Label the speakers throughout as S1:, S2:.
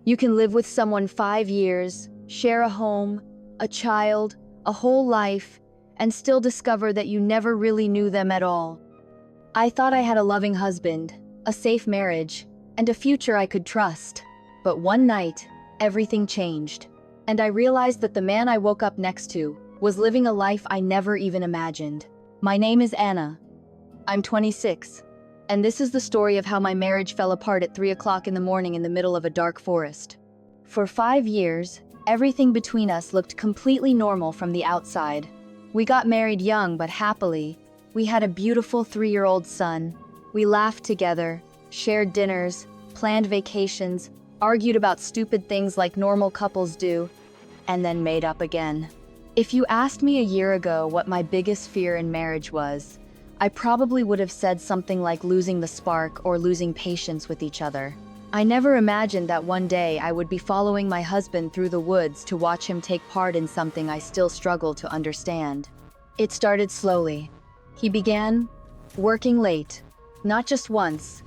S1: You can live with someone 5 years, share a home, a child, a whole life, and still discover that you never really knew them at all. I thought I had a loving husband, a safe marriage, and a future I could trust. But one night, everything changed, and I realized that the man I woke up next to was living a life I never even imagined. My name is Anna. I'm 26, and this is the story of how my marriage fell apart at 3 o'clock in the morning in the middle of a dark forest. For 5 years, everything between us looked completely normal from the outside. We got married young but happily. We had a beautiful 3-year-old son. We laughed together, shared dinners, planned vacations, argued about stupid things like normal couples do, and then made up again. If you asked me a year ago what my biggest fear in marriage was, I probably would have said something like losing the spark or losing patience with each other. I never imagined that one day I would be following my husband through the woods to watch him take part in something I still struggle to understand. It started slowly. He began working late, not just once,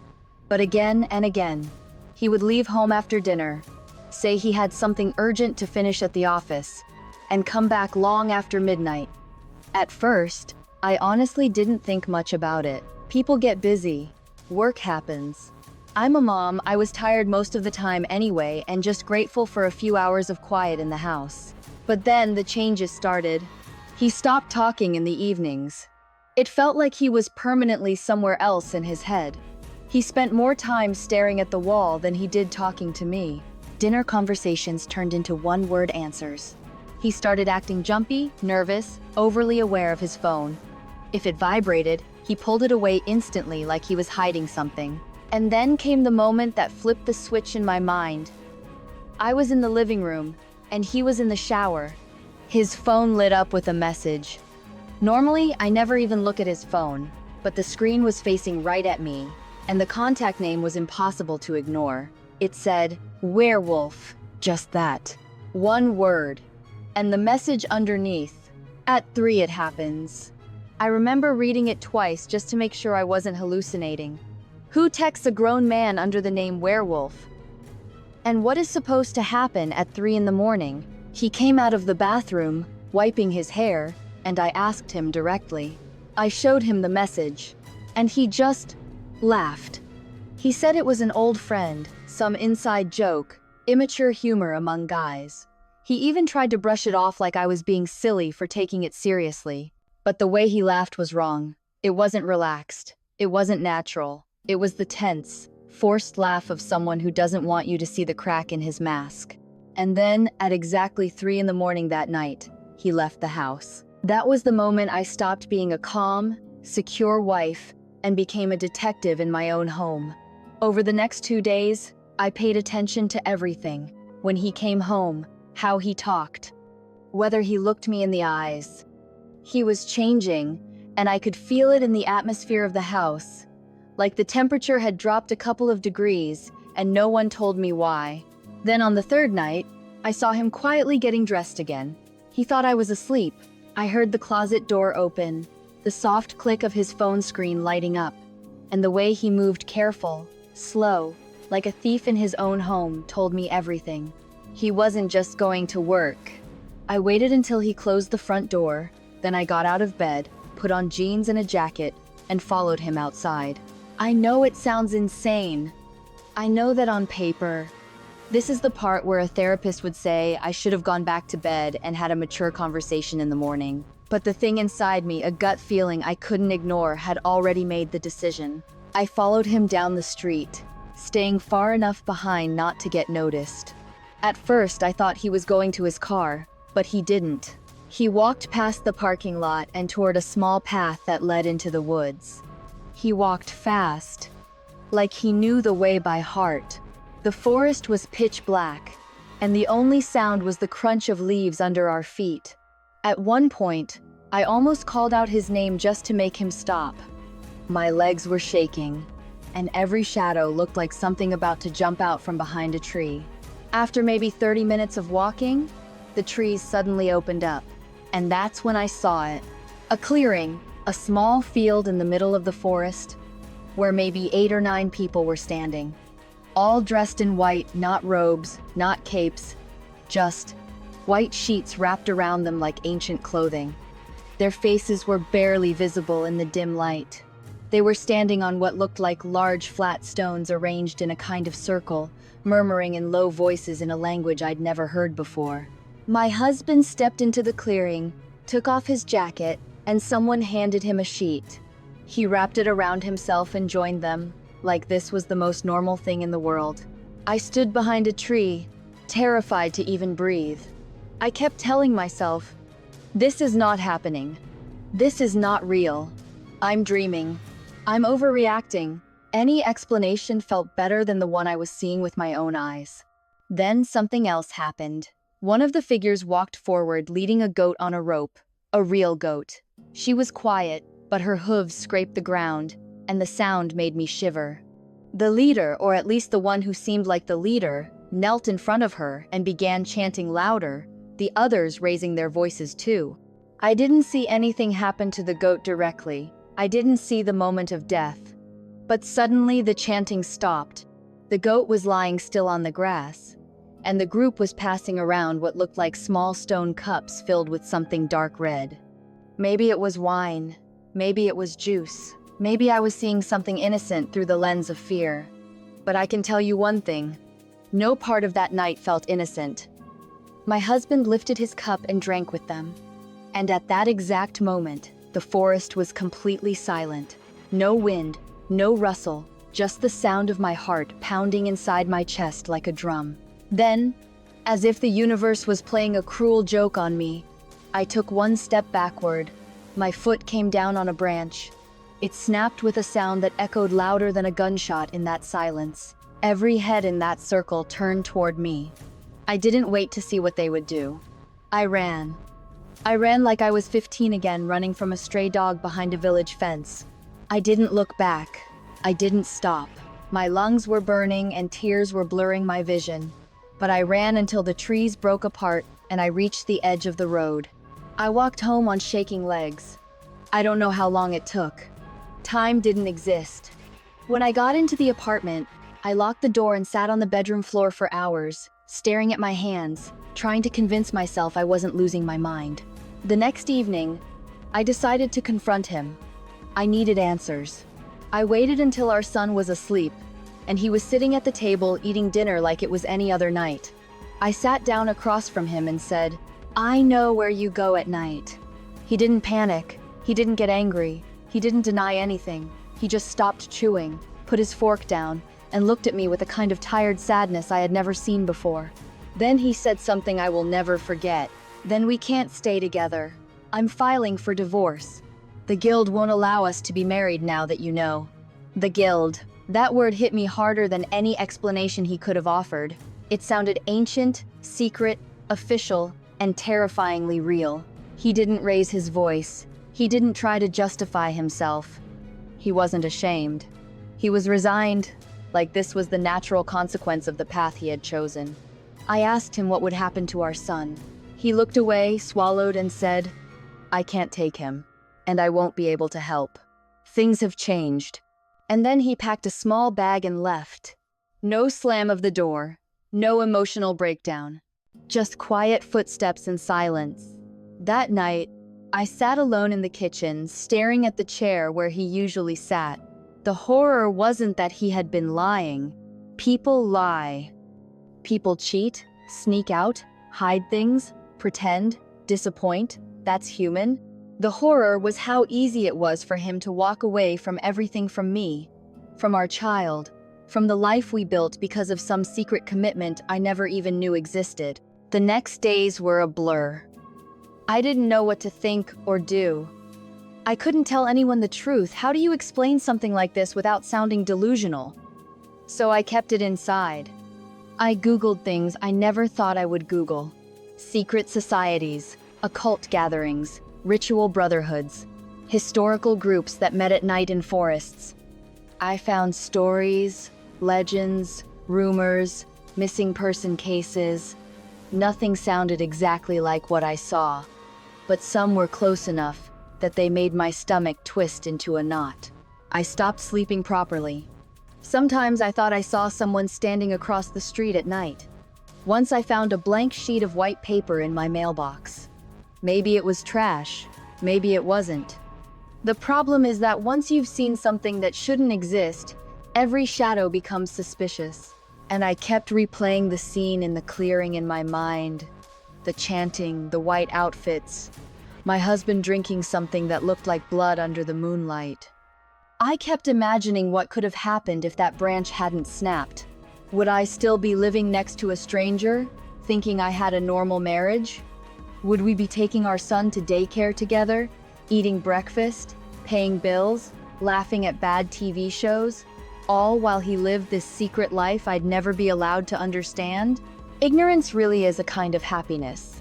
S1: but again and again. He would leave home after dinner, say he had something urgent to finish at the office, and come back long after midnight. At first, I honestly didn't think much about it. People get busy. Work happens. I'm a mom. I was tired most of the time anyway, and just grateful for a few hours of quiet in the house. But then the changes started. He stopped talking in the evenings. It felt like he was permanently somewhere else in his head. He spent more time staring at the wall than he did talking to me. Dinner conversations turned into one-word answers. He started acting jumpy, nervous, overly aware of his phone. If it vibrated, he pulled it away instantly like he was hiding something. And then came the moment that flipped the switch in my mind. I was in the living room, and he was in the shower. His phone lit up with a message. Normally, I never even look at his phone, but the screen was facing right at me, and the contact name was impossible to ignore. It said, werewolf. Just that. One word. And the message underneath. At 3 it happens. I remember reading it twice just to make sure I wasn't hallucinating. Who texts a grown man under the name werewolf? And what is supposed to happen at 3 in the morning? He came out of the bathroom, wiping his hair, and I asked him directly. I showed him the message, and he just laughed. He said it was an old friend, some inside joke, immature humor among guys. He even tried to brush it off like I was being silly for taking it seriously. But the way he laughed was wrong. It wasn't relaxed. It wasn't natural. It was the tense, forced laugh of someone who doesn't want you to see the crack in his mask. And then, at exactly 3 in the morning that night, he left the house. That was the moment I stopped being a calm, secure wife and became a detective in my own home. Over the next 2 days, I paid attention to everything. When he came home, how he talked, whether he looked me in the eyes. He was changing, and I could feel it in the atmosphere of the house. Like the temperature had dropped a couple of degrees, and no one told me why. Then on the 3rd night, I saw him quietly getting dressed again. He thought I was asleep. I heard the closet door open, the soft click of his phone screen lighting up, and the way he moved careful, slow, like a thief in his own home told me everything. He wasn't just going to work. I waited until he closed the front door, then I got out of bed, put on jeans and a jacket, and followed him outside. I know it sounds insane. I know that on paper, this is the part where a therapist would say I should have gone back to bed and had a mature conversation in the morning. But the thing inside me, a gut feeling I couldn't ignore, had already made the decision. I followed him down the street, staying far enough behind not to get noticed. At first, I thought he was going to his car, but he didn't. He walked past the parking lot and toward a small path that led into the woods. He walked fast, like he knew the way by heart. The forest was pitch black, and the only sound was the crunch of leaves under our feet. At one point, I almost called out his name just to make him stop. My legs were shaking, and every shadow looked like something about to jump out from behind a tree. After maybe 30 minutes of walking, the trees suddenly opened up, and that's when I saw it. A clearing, a small field in the middle of the forest, where maybe 8 or 9 people were standing. all dressed in white, not robes, not capes, just white sheets wrapped around them like ancient clothing. Their faces were barely visible in the dim light. They were standing on what looked like large flat stones arranged in a kind of circle, murmuring in low voices in a language I'd never heard before. My husband stepped into the clearing, took off his jacket, and someone handed him a sheet. He wrapped it around himself and joined them, like this was the most normal thing in the world. I stood behind a tree, terrified to even breathe. I kept telling myself, this is not happening. This is not real. I'm dreaming. I'm overreacting. Any explanation felt better than the one I was seeing with my own eyes. Then something else happened. One of the figures walked forward, leading a goat on a rope. A real goat. She was quiet, but her hooves scraped the ground, and the sound made me shiver. The leader, or at least the one who seemed like the leader, knelt in front of her and began chanting louder, the others raising their voices too. I didn't see anything happen to the goat directly. I didn't see the moment of death. But suddenly the chanting stopped. The goat was lying still on the grass, and the group was passing around what looked like small stone cups filled with something dark red. Maybe it was wine. Maybe it was juice. Maybe I was seeing something innocent through the lens of fear. But I can tell you one thing. No part of that night felt innocent. My husband lifted his cup and drank with them. And at that exact moment, the forest was completely silent. No wind, no rustle, just the sound of my heart pounding inside my chest like a drum. Then, as if the universe was playing a cruel joke on me, I took one step backward. My foot came down on a branch. It snapped with a sound that echoed louder than a gunshot in that silence. Every head in that circle turned toward me. I didn't wait to see what they would do. I ran. I ran like I was 15 again, running from a stray dog behind a village fence. I didn't look back. I didn't stop. My lungs were burning and tears were blurring my vision. But I ran until the trees broke apart and I reached the edge of the road. I walked home on shaking legs. I don't know how long it took. Time didn't exist. When I got into the apartment, I locked the door and sat on the bedroom floor for hours, staring at my hands, trying to convince myself I wasn't losing my mind. The next evening, I decided to confront him. I needed answers. I waited until our son was asleep, and he was sitting at the table eating dinner like it was any other night. I sat down across from him and said, "I know where you go at night." He didn't panic. He didn't get angry. He didn't deny anything. He just stopped chewing, put his fork down, and looked at me with a kind of tired sadness I had never seen before. Then he said something I will never forget. "Then we can't stay together. I'm filing for divorce. The guild won't allow us to be married now that you know." The guild. That word hit me harder than any explanation he could have offered. It sounded ancient, secret, official, and terrifyingly real. He didn't raise his voice. He didn't try to justify himself. He wasn't ashamed. He was resigned, like this was the natural consequence of the path he had chosen. I asked him what would happen to our son. He looked away, swallowed, and said, "I can't take him, and I won't be able to help. Things have changed." And then he packed a small bag and left. No slam of the door, no emotional breakdown, just quiet footsteps and silence. That night, I sat alone in the kitchen, staring at the chair where he usually sat. The horror wasn't that he had been lying. People lie. People cheat, sneak out, hide things, pretend, disappoint. That's human. The horror was how easy it was for him to walk away from everything, from me, from our child, from the life we built because of some secret commitment I never even knew existed. The next days were a blur. I didn't know what to think or do. I couldn't tell anyone the truth. How do you explain something like this without sounding delusional? So I kept it inside. I Googled things I never thought I would Google. Secret societies, occult gatherings, ritual brotherhoods, historical groups that met at night in forests. I found stories, legends, rumors, missing person cases. Nothing sounded exactly like what I saw, but some were close enough that they made my stomach twist into a knot. I stopped sleeping properly. Sometimes I thought I saw someone standing across the street at night. Once I found a blank sheet of white paper in my mailbox. Maybe it was trash, maybe it wasn't. The problem is that once you've seen something that shouldn't exist, every shadow becomes suspicious. And I kept replaying the scene in the clearing in my mind. The chanting, the white outfits, my husband drinking something that looked like blood under the moonlight. I kept imagining what could have happened if that branch hadn't snapped. Would I still be living next to a stranger, thinking I had a normal marriage? Would we be taking our son to daycare together, eating breakfast, paying bills, laughing at bad TV shows, all while he lived this secret life I'd never be allowed to understand? Ignorance really is a kind of happiness.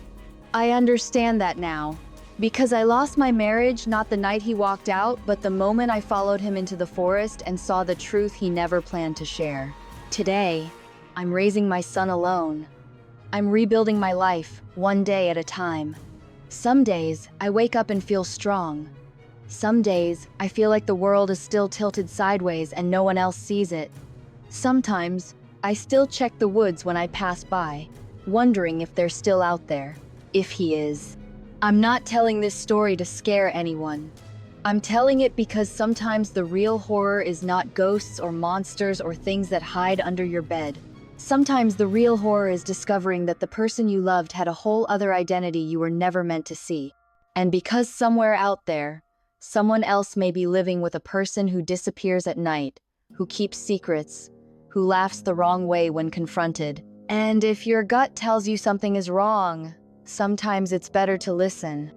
S1: I understand that now, because I lost my marriage not the night he walked out, but the moment I followed him into the forest and saw the truth he never planned to share. Today, I'm raising my son alone. I'm rebuilding my life, one day at a time. Some days, I wake up and feel strong. Some days, I feel like the world is still tilted sideways and no one else sees it. Sometimes, I still check the woods when I pass by, wondering if they're still out there, if he is. I'm not telling this story to scare anyone. I'm telling it because sometimes the real horror is not ghosts or monsters or things that hide under your bed. Sometimes the real horror is discovering that the person you loved had a whole other identity you were never meant to see. And because somewhere out there, someone else may be living with a person who disappears at night, who keeps secrets, who laughs the wrong way when confronted. And if your gut tells you something is wrong, sometimes it's better to listen.